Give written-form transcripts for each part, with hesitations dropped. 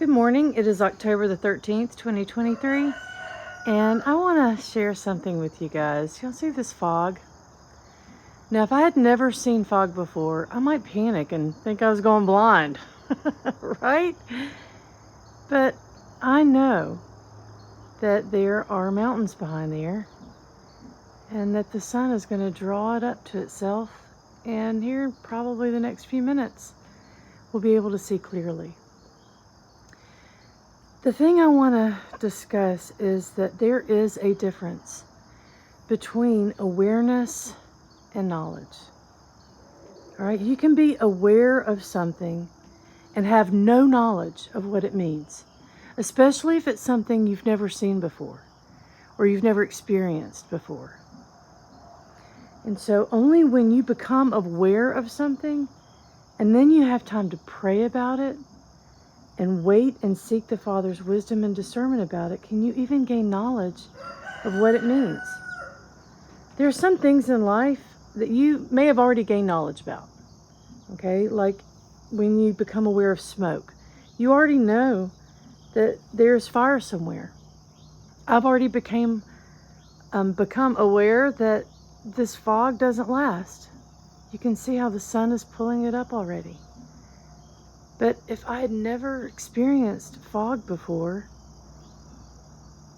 Good morning. It is October the 13th, 2023, and I want to share something with you guys. Y'all see this fog? Now, if I had never seen fog before, I might panic and think I was going blind, right? But I know that there are mountains behind there and that the sun is going to draw it up to itself, and here in probably the next few minutes, we'll be able to see clearly. The thing I want to discuss is that there is a difference between awareness and knowledge. All right, you can be aware of something and have no knowledge of what it means, especially if it's something you've never seen before or you've never experienced before. And so only when you become aware of something and then you have time to pray about it and wait and seek the Father's wisdom and discernment about it, can you even gain knowledge of what it means. There are some things in life that you may have already gained knowledge about, okay? Like when you become aware of smoke. You already know that there's fire somewhere. I've already become aware that this fog doesn't last. You can see how the sun is pulling it up already. But if I had never experienced fog before,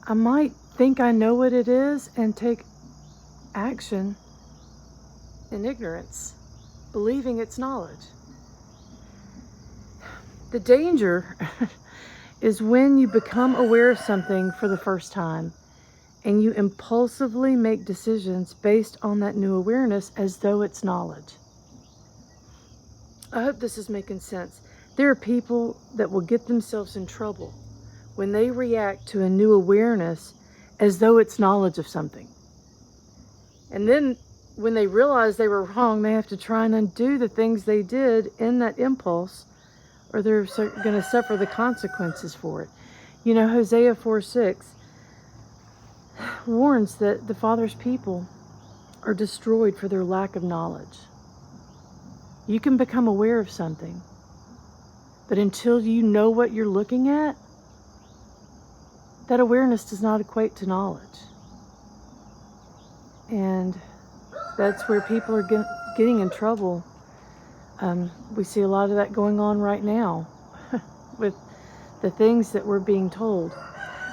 I might think I know what it is and take action in ignorance, believing it's knowledge. The danger is when you become aware of something for the first time and you impulsively make decisions based on that new awareness as though it's knowledge. I hope this is making sense. There are people that will get themselves in trouble when they react to a new awareness as though it's knowledge of something. And then when they realize they were wrong, they have to try and undo the things they did in that impulse, or they're going to suffer the consequences for it. You know, Hosea 4:6 warns that the Father's people are destroyed for their lack of knowledge. You can become aware of something, but until you know what you're looking at, that awareness does not equate to knowledge. And that's where people are getting in trouble. We see a lot of that going on right now with the things that we're being told.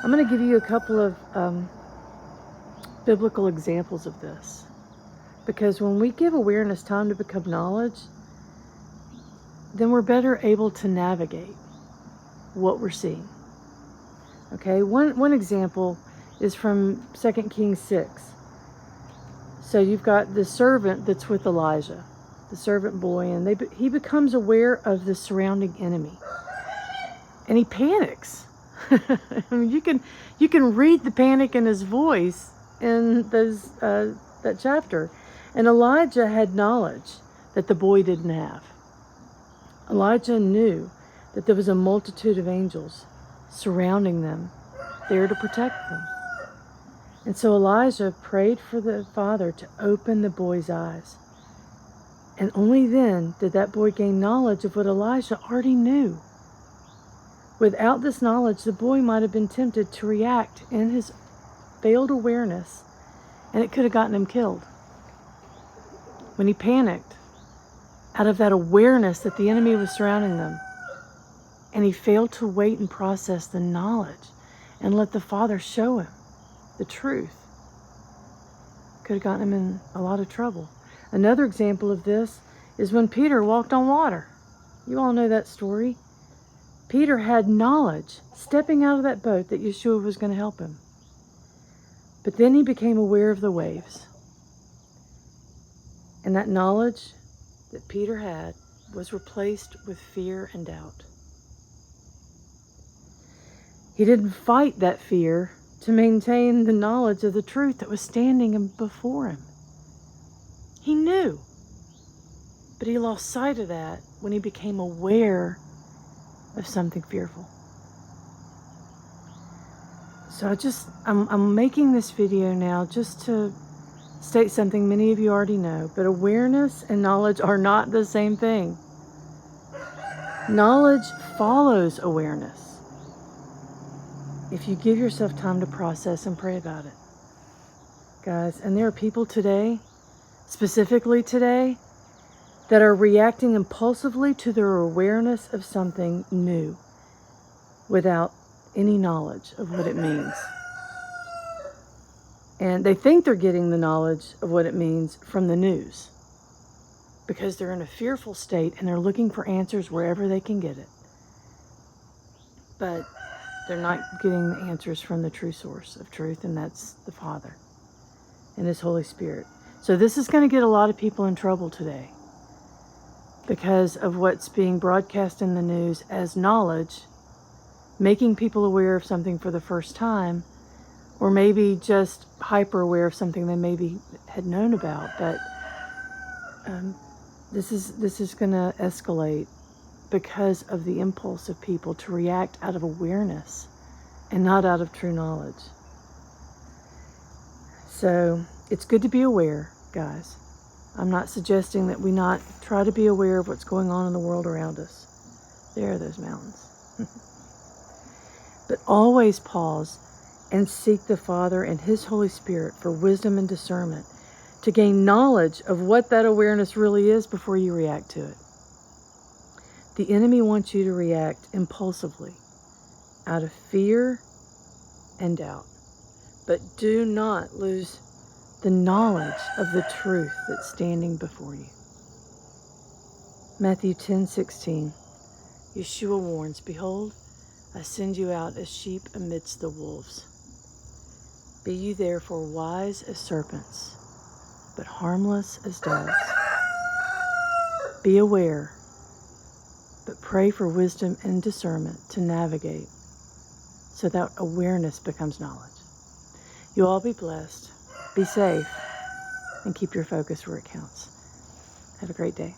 I'm going to give you a couple of biblical examples of this. Because when we give awareness time to become knowledge, then we're better able to navigate what we're seeing. Okay, one example is from 2 Kings 6. So you've got the servant that's with Elijah, the servant boy, and he becomes aware of the surrounding enemy. And he panics. I mean, you can read the panic in his voice in that chapter. And Elijah had knowledge that the boy didn't have. Elijah knew that there was a multitude of angels surrounding them, there to protect them. And so Elijah prayed for the Father to open the boy's eyes. And only then did that boy gain knowledge of what Elijah already knew. Without this knowledge, the boy might have been tempted to react in his failed awareness, and it could have gotten him killed. When he panicked, out of that awareness that the enemy was surrounding them, and he failed to wait and process the knowledge and let the Father show him the truth, could have gotten him in a lot of trouble. Another example of this is when Peter walked on water. You all know that story. Peter had knowledge, stepping out of that boat, that Yeshua was going to help him. But then he became aware of the waves. And that knowledge that Peter had was replaced with fear and doubt. He didn't fight that fear to maintain the knowledge of the truth that was standing before him. He knew, but he lost sight of that when he became aware of something fearful. So I'm making this video now just to state something many of you already know, but awareness and knowledge are not the same thing. Knowledge follows awareness. if you give yourself time to process and pray about it. Guys, and there are people today, specifically today, that are reacting impulsively to their awareness of something new without any knowledge of what it means. And they think they're getting the knowledge of what it means from the news because they're in a fearful state and they're looking for answers wherever they can get it. But they're not getting the answers from the true source of truth, and that's the Father and His Holy Spirit. So this is going to get a lot of people in trouble today because of what's being broadcast in the news as knowledge, making people aware of something for the first time, or maybe just hyper aware of something they maybe had known about. But this is going to escalate because of the impulse of people to react out of awareness and not out of true knowledge. So it's good to be aware, guys. I'm not suggesting that we not try to be aware of what's going on in the world around us. There are those mountains. But always pause and seek the Father and His Holy Spirit for wisdom and discernment to gain knowledge of what that awareness really is before you react to it. The enemy wants you to react impulsively out of fear and doubt. But do not lose the knowledge of the truth that's standing before you. Matthew 10:16. Yeshua warns, "Behold, I send you out as sheep amidst the wolves. Be you therefore wise as serpents, but harmless as doves. Be aware, but pray for wisdom and discernment to navigate so that awareness becomes knowledge." You all be blessed, be safe, and keep your focus where it counts. Have a great day.